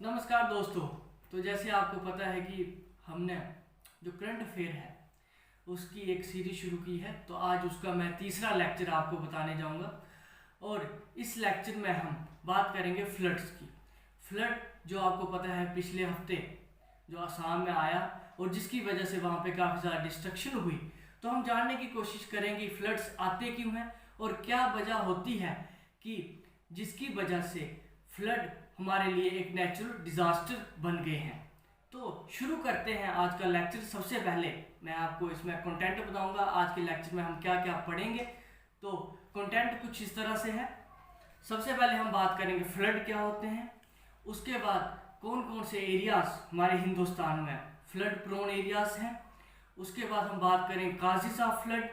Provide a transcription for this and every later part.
नमस्कार दोस्तों। तो जैसे आपको पता है कि हमने जो करंट अफेयर है उसकी एक सीरीज शुरू की है, तो आज उसका मैं तीसरा लेक्चर आपको बताने जाऊंगा। और इस लेक्चर में हम बात करेंगे फ्लड्स की। फ्लड जो आपको पता है पिछले हफ्ते जो असम में आया और जिसकी वजह से वहाँ पे काफ़ी ज़्यादा डिस्ट्रक्शन हुई, तो हम जानने की कोशिश करेंगे फ्लड्स आते क्यों हैं और क्या वजह होती है कि जिसकी वजह से फ्लड हमारे लिए एक नेचुरल डिजास्टर बन गए हैं। तो शुरू करते हैं आज का लेक्चर। सबसे पहले मैं आपको इसमें कंटेंट बताऊंगा, आज के लेक्चर में हम क्या क्या पढ़ेंगे। तो कंटेंट कुछ इस तरह से है। सबसे पहले हम बात करेंगे फ्लड क्या होते हैं, उसके बाद कौन कौन से एरियाज हमारे हिंदुस्तान में फ्लड प्रोन एरियाज हैं, उसके बाद हम बात करेंगे काजेस ऑफ फ्लड,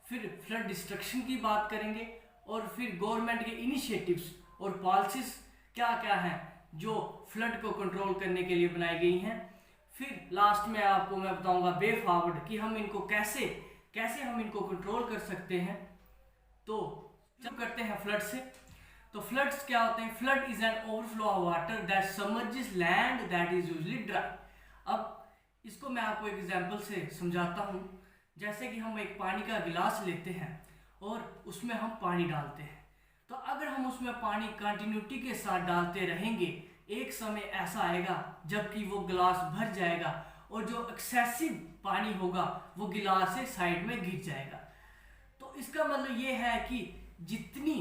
फिर फ्लड डिस्ट्रक्शन की बात करेंगे और फिर गवर्नमेंट के इनिशिएटिव्स और पॉलिसीज क्या क्या हैं जो फ्लड को कंट्रोल करने के लिए बनाई गई हैं। फिर लास्ट में आपको मैं बताऊंगा वे फॉरवर्ड कि हम इनको कैसे कैसे हम इनको कंट्रोल कर सकते हैं। तो जब करते हैं फ्लड से, तो फ्लड्स क्या होते हैं? Flood is an overflow of water that submerges land that is usually dry. अब इसको मैं आपको एक एग्जांपल से समझाता हूँ। जैसे कि हम एक पानी का गिलास लेते हैं और उसमें हम पानी डालते हैं, तो अगर हम उसमें पानी कंटिन्यूटी के साथ डालते रहेंगे, एक समय ऐसा आएगा जबकि वो गिलास भर जाएगा और जो एक्सेसिव पानी होगा वो गिलास से साइड में गिर जाएगा। तो इसका मतलब ये है कि जितनी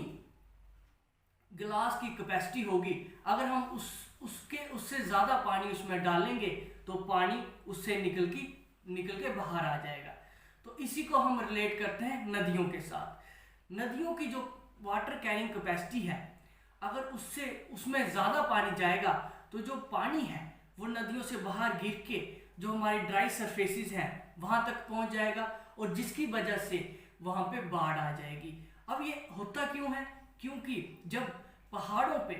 गिलास की कैपेसिटी होगी, अगर हम उससे ज़्यादा पानी उसमें डालेंगे तो पानी उससे निकल के बाहर आ जाएगा। तो इसी को हम रिलेट करते हैं नदियों के साथ। नदियों की जो वाटर कैरिंग कैपेसिटी है, अगर उसमें ज़्यादा पानी जाएगा तो जो पानी है वो नदियों से बाहर गिर के जो हमारी ड्राई सरफेसेस हैं वहाँ तक पहुँच जाएगा और जिसकी वजह से वहाँ पे बाढ़ आ जाएगी। अब ये होता क्यों है? क्योंकि जब पहाड़ों पे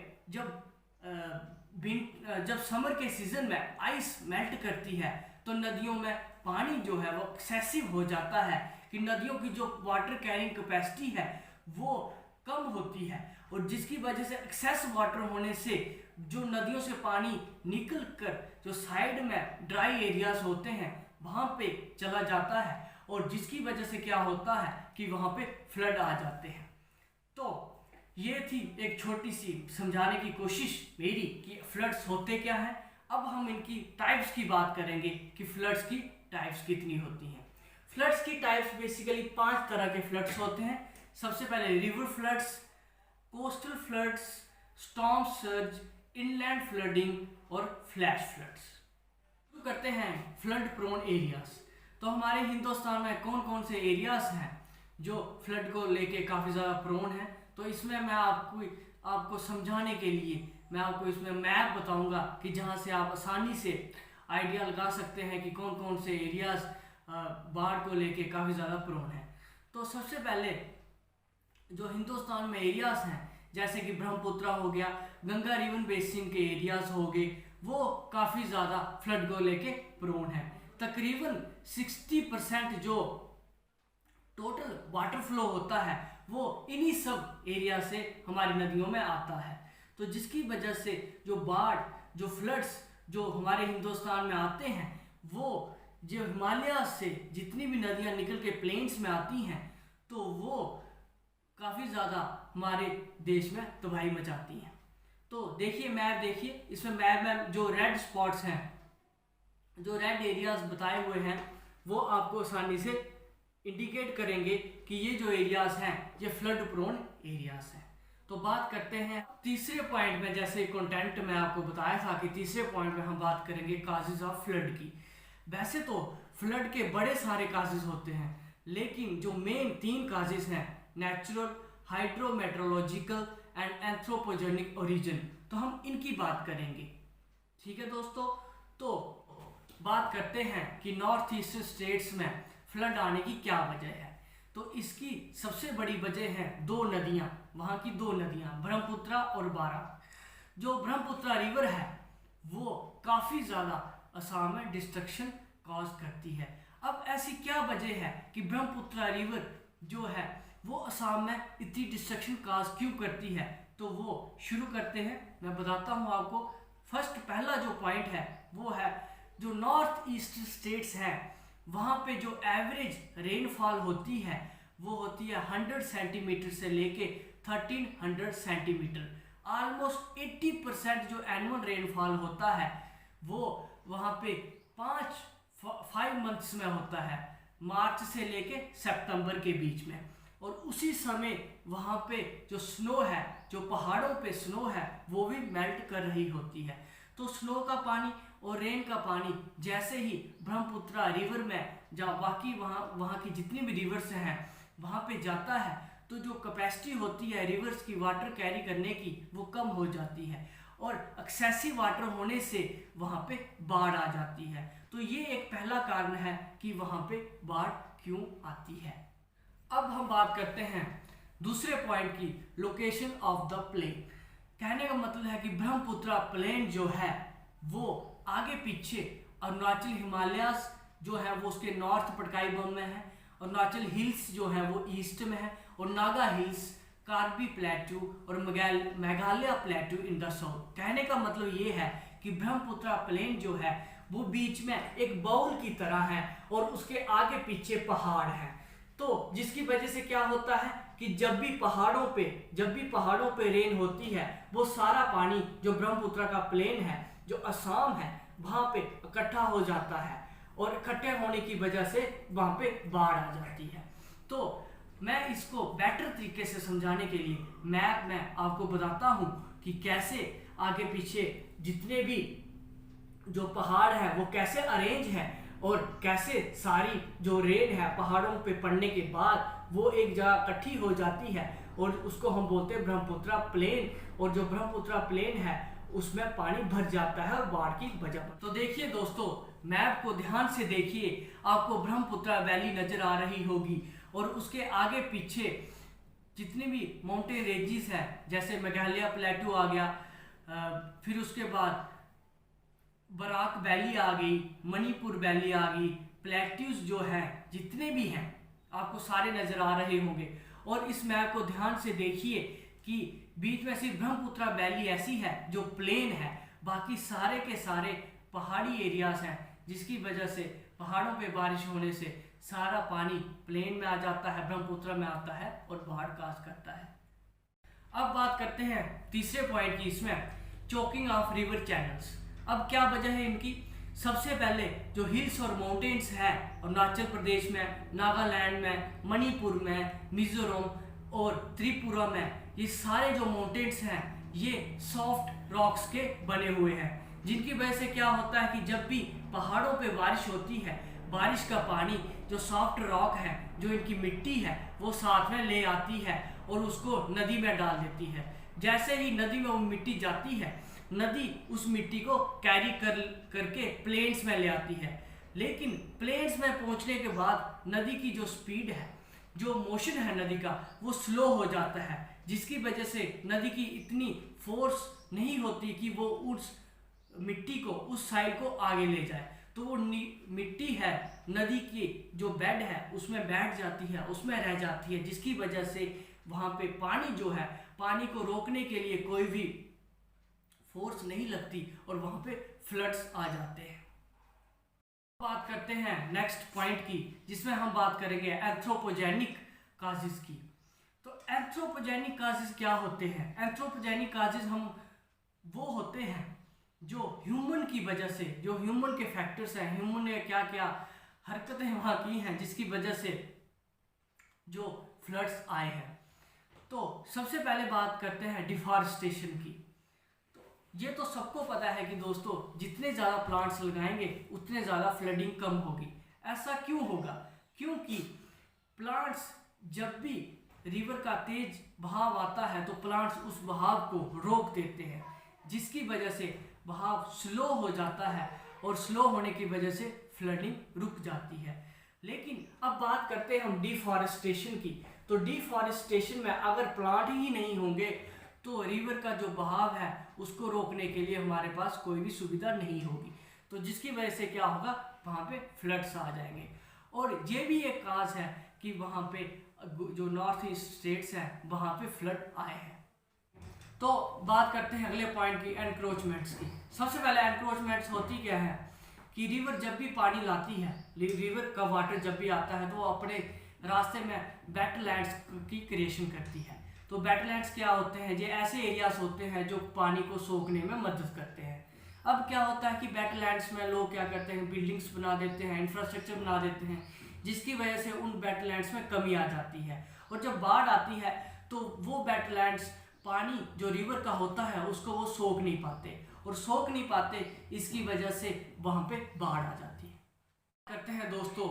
जब समर के सीजन में आइस मेल्ट करती है तो नदियों में पानी जो है वो एक्सेसिव हो जाता है कि नदियों की जो वाटर कैरिंग कैपेसिटी है वो कम होती है और जिसकी वजह से एक्सेस वाटर होने से जो नदियों से पानी निकल कर जो साइड में ड्राई एरियाज होते हैं वहाँ पे चला जाता है और जिसकी वजह से क्या होता है कि वहाँ पे फ्लड आ जाते हैं। तो ये थी एक छोटी सी समझाने की कोशिश मेरी कि फ्लड्स होते क्या हैं। अब हम इनकी टाइप्स की बात करेंगे कि फ्लड्स की टाइप्स कितनी होती हैं। फ्लड्स की टाइप्स बेसिकली 5 तरह के फ्लड्स होते हैं। सबसे पहले river floods, coastal floods, storm surge, inland flooding और फ्लैश फ्लड्स। शुरू करते हैं फ्लड प्रोन एरियाज। तो हमारे हिंदुस्तान में कौन कौन से एरियाज हैं जो फ्लड को लेके काफ़ी ज़्यादा प्रोन है। तो इसमें मैं आपको समझाने के लिए मैं आपको इसमें मैप बताऊंगा कि जहाँ से आप आसानी से आइडिया लगा सकते हैं कि कौन कौन से एरियाज बाढ़ को लेके काफ़ी ज़्यादा प्रोन है। तो सबसे पहले जो हिंदुस्तान में एरियाज हैं जैसे कि ब्रह्मपुत्र हो गया, गंगा रिवर बेसिन के एरियाज हो गए, वो काफ़ी ज़्यादा फ्लड को लेके प्रोन है। तकरीबन 60% जो टोटल वाटर फ्लो होता है वो इन्हीं सब एरिया से हमारी नदियों में आता है। तो जिसकी वजह से जो बाढ़, जो फ्लड्स जो हमारे हिंदुस्तान में आते हैं वो जो हिमालय से जितनी भी नदियाँ निकल के प्लेन्स में आती हैं तो वो काफ़ी ज़्यादा हमारे देश में तबाही मचाती हैं। तो देखिए मैप, देखिए इसमें मैप में जो रेड स्पॉट्स हैं, जो रेड एरियाज बताए हुए हैं वो आपको आसानी से इंडिकेट करेंगे कि ये जो एरियाज हैं ये फ्लड प्रोन एरियाज हैं। तो बात करते हैं तीसरे पॉइंट में। जैसे कंटेंट में आपको बताया था कि तीसरे पॉइंट में हम बात करेंगे काजेज ऑफ फ्लड की। वैसे तो फ्लड के बड़े सारे काजेज होते हैं, लेकिन जो मेन 3 काजेज हैं natural, hydrometeorological and anthropogenic origin, तो हम इनकी बात करेंगे। ठीक है दोस्तों, तो बात करते हैं कि नॉर्थ ईस्टर्न स्टेट्स में फ्लड आने की क्या वजह है। तो इसकी सबसे बड़ी वजह है 2 नदियाँ, वहाँ की 2 नदियाँ ब्रह्मपुत्र और बारा। जो ब्रह्मपुत्र रिवर है वो काफ़ी ज़्यादा असम में डिस्ट्रक्शन कॉज करती है। अब ऐसी क्या वजह है कि ब्रह्मपुत्र रिवर जो है वो असम में इतनी डिस्ट्रक्शन कॉज क्यों करती है? तो वो शुरू करते हैं, मैं बताता हूँ आपको। फर्स्ट पहला जो पॉइंट है वो है जो नॉर्थ ईस्ट स्टेट्स हैं वहाँ पे जो एवरेज रेनफॉल होती है वो होती है 100 सेंटीमीटर से लेके 1300 सेंटीमीटर। ऑलमोस्ट 80% जो एनुअल रेनफॉल होता है वो वहाँ पे 5 मंथ्स में होता है, मार्च से लेके सितंबर के बीच में। और उसी समय वहाँ पे जो स्नो है, जो पहाड़ों पे स्नो है, वो भी मेल्ट कर रही होती है। तो स्नो का पानी और रेन का पानी जैसे ही ब्रह्मपुत्र रिवर में जहाँ बाकी वहाँ की जितनी भी रिवर्स हैं वहाँ पे जाता है तो जो कैपेसिटी होती है रिवर्स की वाटर कैरी करने की वो कम हो जाती है और एक्सेसिव वाटर होने से वहाँ पे बाढ़ आ जाती है। तो ये एक पहला कारण है कि वहाँ पे बाढ़ क्यों आती है। अब हम बात करते हैं दूसरे पॉइंट की, लोकेशन ऑफ द प्लेन। कहने का मतलब है कि ब्रह्मपुत्र प्लेन जो है वो आगे पीछे अरुणाचल हिमालयास जो है वो उसके नॉर्थ पटकाई बम में है, अरुणाचल हिल्स जो है वो ईस्ट में है, और नागा हिल्स, कार्बी प्लेटू और मेघालय प्लेटू इन द साउथ। कहने का मतलब ये है कि ब्रह्मपुत्र प्लेन जो है वो बीच में एक बाउल की तरह है और उसके आगे पीछे पहाड़ है। तो जिसकी वजह से क्या होता है कि जब भी पहाड़ों पे रेन होती है वो सारा पानी जो ब्रह्मपुत्र का प्लेन है, जो असम है, वहां पे इकट्ठा हो जाता है और इकट्ठे होने की वजह से वहां पे बाढ़ आ जाती है। तो मैं इसको बेटर तरीके से समझाने के लिए मैप में आपको बताता हूं कि कैसे आगे पीछे जितने भी जो पहाड़ है वो कैसे अरेंज है और कैसे सारी जो रेन है पहाड़ों पे पड़ने के बाद वो एक जगह इकट्ठी हो जाती है और उसको हम बोलते हैं ब्रह्मपुत्र प्लेन। और जो ब्रह्मपुत्र प्लेन है उसमें पानी भर जाता है और बाढ़ की वजह पर। तो देखिए दोस्तों, मैप को ध्यान से देखिए, आपको ब्रह्मपुत्र वैली नजर आ रही होगी और उसके आगे पीछे जितनी भी माउंटेन रेंजेस है जैसे मेघालय प्लेटू आ गया, फिर उसके बाद बराक वैली आ गई, मणिपुर वैली आ गई, प्लेट्यूज जो है जितने भी हैं आपको सारे नजर आ रहे होंगे। और इस मैप को ध्यान से देखिए कि बीच में सिर्फ ब्रह्मपुत्र वैली ऐसी है जो प्लेन है, बाकी सारे के सारे पहाड़ी एरियाज हैं, जिसकी वजह से पहाड़ों पे बारिश होने से सारा पानी प्लेन में आ जाता है, ब्रह्मपुत्र में आता है और बाढ़ काज करता है। अब बात करते हैं तीसरे पॉइंट की, इसमें चोकिंग ऑफ रिवर चैनल्स। अब क्या वजह है इनकी? सबसे पहले जो हिल्स और माउंटेन्स है अरुणाचल प्रदेश में, नागालैंड में, मणिपुर में, मिजोरम और त्रिपुरा में, ये सारे जो माउंटेन्स हैं ये सॉफ्ट रॉक्स के बने हुए हैं, जिनकी वजह से क्या होता है कि जब भी पहाड़ों पे बारिश होती है, बारिश का पानी जो सॉफ्ट रॉक है, जो इनकी मिट्टी है, वो साथ में ले आती है और उसको नदी में डाल देती है। जैसे ही नदी में वो मिट्टी जाती है, नदी उस मिट्टी को कैरी करके प्लेन्स में ले आती है। लेकिन प्लेन्स में पहुंचने के बाद नदी की जो स्पीड है, जो मोशन है नदी का, वो स्लो हो जाता है, जिसकी वजह से नदी की इतनी फोर्स नहीं होती कि वो उस मिट्टी को, उस साइड को आगे ले जाए। तो वो मिट्टी है नदी की जो बेड है उसमें बैठ जाती है, उसमें रह जाती है, जिसकी वजह से वहाँ पे पानी जो है, पानी को रोकने के लिए कोई भी फोर्स नहीं लगती और वहाँ पे फ्लड्स आ जाते हैं। बात करते हैं नेक्स्ट पॉइंट की, जिसमें हम बात करेंगे एंथ्रोपोजेनिक काजेस की। तो एंथ्रोपोजेनिक काजेस क्या होते हैं? एंथ्रोपोजेनिक काजेस हम वो होते हैं जो ह्यूमन की वजह से, जो ह्यूमन के फैक्टर्स हैं, ह्यूमन ने क्या क्या हरकतें वहाँ की हैं जिसकी वजह से जो फ्लड्स आए हैं। तो सबसे पहले बात करते हैं डिफॉरेस्टेशन की। ये तो सबको पता है कि दोस्तों जितने ज़्यादा प्लांट्स लगाएंगे उतने ज़्यादा फ्लडिंग कम होगी। ऐसा क्यों होगा? क्योंकि प्लांट्स जब भी रिवर का तेज बहाव आता है तो प्लांट्स उस बहाव को रोक देते हैं, जिसकी वजह से बहाव स्लो हो जाता है और स्लो होने की वजह से फ्लडिंग रुक जाती है। लेकिन अब बात करते हैं हम डिफॉरेस्टेशन की। तो डिफॉरेस्टेशन में अगर प्लांट ही नहीं होंगे तो रिवर का जो बहाव है उसको रोकने के लिए हमारे पास कोई भी सुविधा नहीं होगी, तो जिसकी वजह से क्या होगा, वहाँ पे फ्लड्स आ जाएंगे। और ये भी एक काज है कि वहाँ पे जो नॉर्थ ईस्ट स्टेट्स हैं वहाँ पे फ्लड आए हैं। तो बात करते हैं अगले पॉइंट की, एनक्रोचमेंट्स की। सबसे पहले एनक्रोचमेंट्स होती क्या है कि रिवर जब भी पानी लाती है, रिवर का वाटर जब भी आता है तो वो अपने रास्ते में वेटलैंड्स की क्रिएशन करती है। तो वेटलैंड्स क्या होते हैं, ये ऐसे एरियाज होते हैं जो पानी को सोखने में मदद करते हैं। अब क्या होता है कि वेटलैंड्स में लोग क्या करते हैं, बिल्डिंग्स बना देते हैं, इंफ्रास्ट्रक्चर बना देते हैं, जिसकी वजह से उन वेटलैंड्स में कमी आ जाती है। और जब बाढ़ आती है तो वो वेटलैंड्स पानी जो रिवर का होता है उसको वो सोख नहीं पाते, और सोख नहीं पाते इसकी वजह से वहाँ पे बाढ़ आ जाती है। करते हैं दोस्तों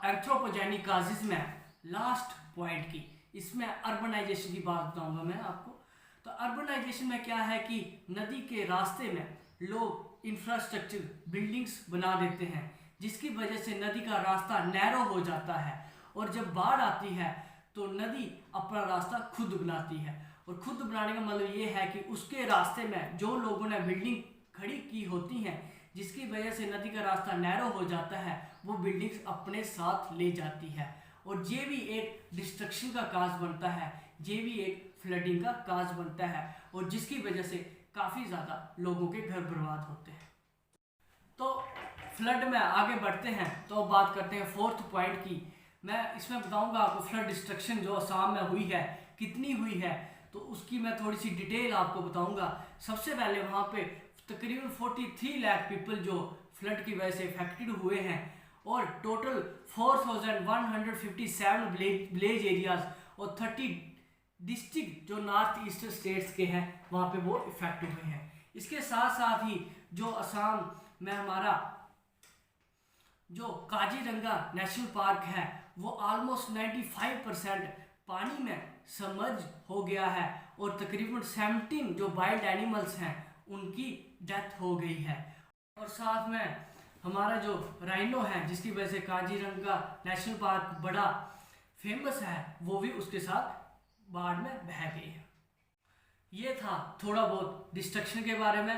एंथ्रोपोजेनिक काजेज में लास्ट पॉइंट की। इसमें अर्बनाइजेशन की बात बताऊंगा मैं आपको। तो अर्बनाइजेशन में क्या है कि नदी के रास्ते में लोग इंफ्रास्ट्रक्चर बिल्डिंग्स बना देते हैं, जिसकी वजह से नदी का रास्ता नैरो हो जाता है, और जब बाढ़ आती है तो नदी अपना रास्ता खुद बनाती है। और खुद बनाने का मतलब ये है कि उसके रास्ते में जो लोगों ने बिल्डिंग खड़ी की होती हैं, जिसकी वजह से नदी का रास्ता नैरो हो जाता है, वो बिल्डिंग्स अपने साथ ले जाती है, और ये भी एक डिस्ट्रक्शन का काज बनता है, ये भी एक फ्लडिंग का काज बनता है, और जिसकी वजह से काफ़ी ज़्यादा लोगों के घर बर्बाद होते हैं। तो फ्लड में आगे बढ़ते हैं तो बात करते हैं फोर्थ पॉइंट की। मैं इसमें बताऊंगा आपको फ्लड डिस्ट्रक्शन जो असम में हुई है कितनी हुई है, तो उसकी मैं थोड़ी सी डिटेल आपको बताऊंगा। सबसे पहले वहाँ पे तकरीबन 43 लाख पीपल जो फ्लड की वजह से इफेक्टेड हुए हैं, और टोटल 4157 विलेज एरियाज और 30 डिस्ट्रिक्ट जो नॉर्थ ईस्टर्न स्टेट्स के हैं वहाँ पे वो इफेक्ट हुए हैं। इसके साथ साथ ही जो असम में हमारा जो काजीरंगा नेशनल पार्क है वो ऑलमोस्ट 95% पानी में सबमर्ज हो गया है, और तकरीबन 17 जो वाइल्ड एनिमल्स हैं उनकी डेथ हो गई है। और साथ में हमारा जो राइनो है, जिसकी वजह से काजीरंगा नेशनल पार्क बड़ा फेमस है, वो भी उसके साथ बाढ़ में बह गई है। ये था थोड़ा बहुत डिस्ट्रक्शन के बारे में,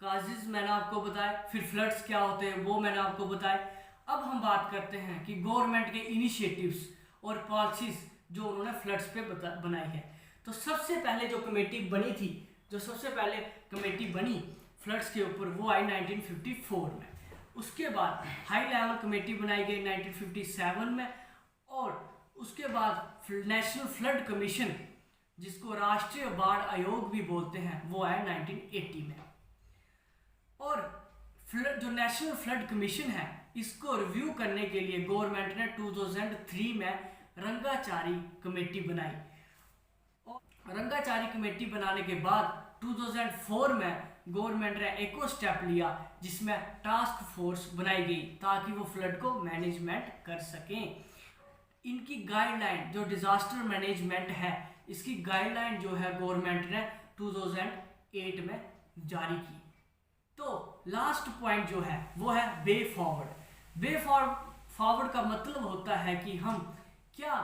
काजेज मैंने आपको बताए, फिर फ्लड्स क्या होते हैं वो मैंने आपको बताए। अब हम बात करते हैं कि गवर्नमेंट के इनिशिएटिव्स और पॉलिसीज जो उन्होंने फ्लड्स पे बनाई है। तो सबसे पहले जो कमेटी बनी थी, जो सबसे पहले कमेटी बनी फ्लड्स के ऊपर, वो आई 1954 में। उसके बाद हाई लेवल कमेटी बनाई गई 1957 में, और उसके बाद नेशनल फ्लड कमीशन, जिसको राष्ट्रीय बाढ़ आयोग भी बोलते हैं, वो आया 1980 में। और जो नेशनल फ्लड कमीशन है, इसको रिव्यू करने के लिए गवर्नमेंट ने 2003 में रंगाचारी कमेटी बनाई, और रंगाचारी कमेटी बनाने के बाद 2004 में गवर्नमेंट ने एक और स्टेप लिया, जिसमें टास्क फोर्स बनाई गई ताकि वो फ्लड को मैनेजमेंट कर सकें। इनकी गाइडलाइन जो डिजास्टर मैनेजमेंट है, इसकी गाइडलाइन जो है गवर्नमेंट ने 2008 में जारी की। तो लास्ट पॉइंट जो है वो है वे फॉरवर्ड। वे फॉरवर्ड का मतलब होता है कि हम क्या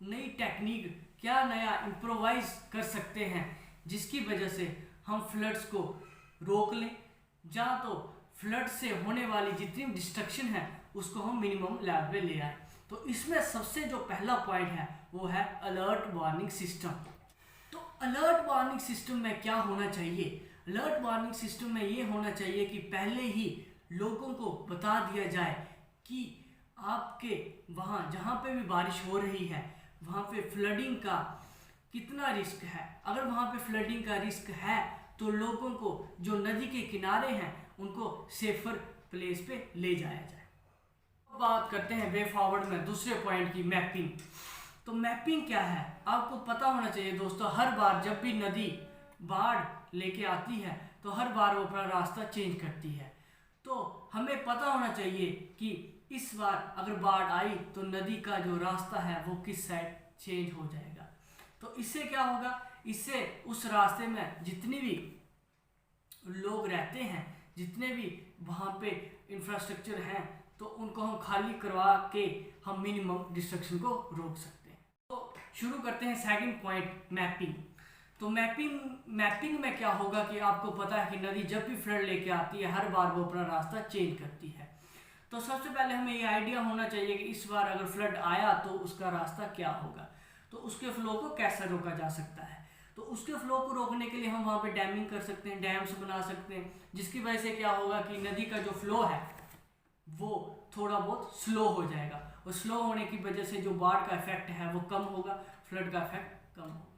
नई टेक्निक, क्या नया इम्प्रोवाइज कर सकते हैं, जिसकी वजह से हम फ्लड्स को रोक लें, या तो फ्लड से होने वाली जितनी डिस्ट्रक्शन है उसको हम मिनिमम लेवल पे ले आए। तो इसमें सबसे जो पहला पॉइंट है वो है अलर्ट वार्निंग सिस्टम। तो अलर्ट वार्निंग सिस्टम में क्या होना चाहिए? अलर्ट वार्निंग सिस्टम में ये होना चाहिए कि पहले ही लोगों को बता दिया जाए कि आपके वहाँ जहाँ पे भी बारिश हो रही है वहाँ पे फ्लडिंग का कितना रिस्क है। अगर वहाँ पे फ्लडिंग का रिस्क है तो लोगों को जो नदी के किनारे हैं उनको सेफर प्लेस पे ले जाया जाए। बात करते हैं वे फॉरवर्ड में दूसरे पॉइंट की, मैपिंग। तो मैपिंग क्या है आपको पता होना चाहिए दोस्तों। हर बार जब भी नदी बाढ़ लेके आती है तो हर बार वो अपना रास्ता चेंज करती है। तो हमें पता होना चाहिए कि इस बार अगर बाढ़ आई तो नदी का जो रास्ता है वो किस साइड चेंज हो जाएगा। तो इससे क्या होगा, इससे उस रास्ते में जितने भी लोग रहते हैं, जितने भी वहाँ पे इंफ्रास्ट्रक्चर हैं, तो उनको हम खाली करवा के हम मिनिमम डिस्ट्रक्शन को रोक सकते हैं। तो शुरू करते हैं सेकंड पॉइंट, मैपिंग। तो मैपिंग में क्या होगा कि आपको पता है कि नदी जब भी फ्लड लेके आती है हर बार वो अपना रास्ता चेंज करती है। तो सबसे पहले हमें ये आइडिया होना चाहिए कि इस बार अगर फ्लड आया तो उसका रास्ता क्या होगा, तो उसके फ्लो को कैसे रोका जा सकता है। तो उसके फ्लो को रोकने के लिए हम वहाँ पे डैमिंग कर सकते हैं, डैम्स बना सकते हैं, जिसकी वजह से क्या होगा कि नदी का जो फ्लो है वो थोड़ा बहुत स्लो हो जाएगा, और स्लो होने की वजह से जो बाढ़ का इफेक्ट है वो कम होगा, फ्लड का इफेक्ट कम होगा।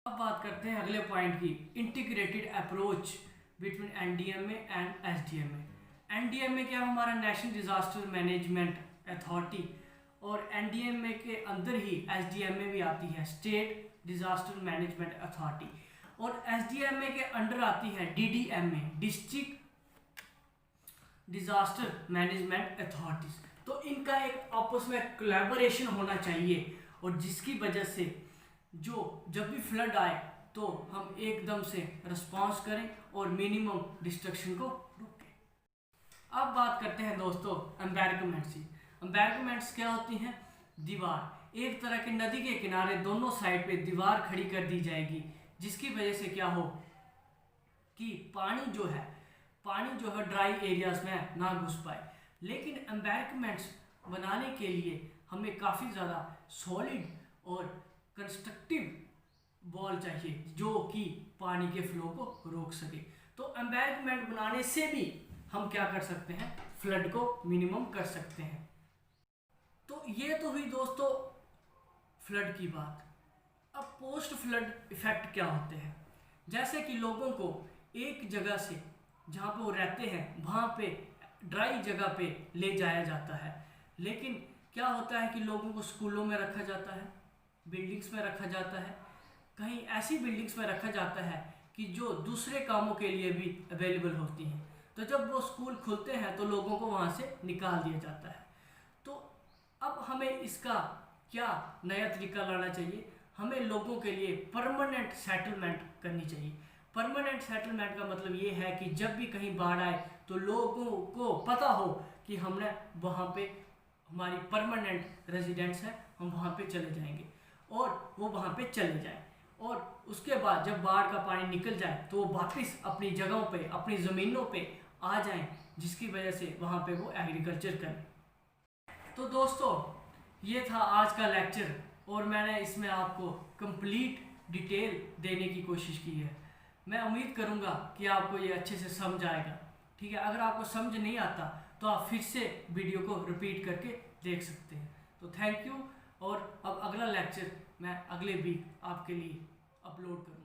अब बात करते हैं अगले पॉइंट की, integrated approach between NDMA and SDMA. NDMA क्या है, हमारा नेशनल डिजास्टर मैनेजमेंट अथॉरिटी, और एनडीएमए के अंदर ही एसडीएमए भी आती है, स्टेट डिजास्टर मैनेजमेंट अथॉरिटी, और एसडीएमए के अंडर आती है DDMA, district disaster management authorities. तो इनका एक आपस में कोलैबोरेशन होना चाहिए, और जिसकी वजह से जब भी फ्लड आए तो हम एकदम से रिस्पॉन्स करें और मिनिमम डिस्ट्रक्शन को रोकें। अब बात करते हैं दोस्तों एम्बैरकमेंट्स की। एम्बैरकमेंट्स क्या होती हैं, दीवार, एक तरह के नदी के किनारे दोनों साइड पे दीवार खड़ी कर दी जाएगी, जिसकी वजह से क्या हो कि पानी जो है ड्राई एरियाज में ना घुस पाए। लेकिन एम्बैरकमेंट्स बनाने के लिए हमें काफ़ी ज़्यादा सॉलिड और कंस्ट्रक्टिव वॉल चाहिए जो कि पानी के फ्लो को रोक सके। तो एम्बैरकमेंट बनाने से भी हम क्या कर सकते हैं, फ्लड को मिनिमम कर सकते हैं। तो ये तो हुई दोस्तों फ्लड की बात। अब पोस्ट फ्लड इफेक्ट क्या होते हैं, जैसे कि लोगों को एक जगह से जहाँ पे वो रहते हैं वहाँ पे ड्राई जगह पे ले जाया जाता है, लेकिन क्या होता है कि लोगों को स्कूलों में रखा जाता है, बिल्डिंग्स में रखा जाता है, कहीं ऐसी बिल्डिंग्स में रखा जाता है कि जो दूसरे कामों के लिए भी अवेलेबल होती हैं। तो जब वो स्कूल खुलते हैं तो लोगों को वहाँ से निकाल दिया जाता है। तो अब हमें इसका क्या नया तरीका लाना चाहिए, हमें लोगों के लिए परमानेंट सेटलमेंट करनी चाहिए। परमानेंट सेटलमेंट का मतलब ये है कि जब भी कहीं बाढ़ आए तो लोगों को पता हो कि हमने वहाँ पे हमारी परमानेंट रेजिडेंट्स है, हम वहाँ पे चले जाएंगे, और वो वहाँ पे चले जाएं, और उसके बाद जब बाढ़ का पानी निकल जाए तो वो वापस अपनी जगहों पे, अपनी ज़मीनों पे आ जाएं, जिसकी वजह से वहाँ पे वो एग्रीकल्चर करें। तो दोस्तों ये था आज का लेक्चर, और मैंने इसमें आपको कंप्लीट डिटेल देने की कोशिश की है। मैं उम्मीद करूँगा कि आपको ये अच्छे से समझ आएगा। ठीक है, अगर आपको समझ नहीं आता तो आप फिर से वीडियो को रिपीट करके देख सकते हैं। तो थैंक यू, और अब अगला लेक्चर मैं अगले वीक आपके लिए अपलोड करूँगा।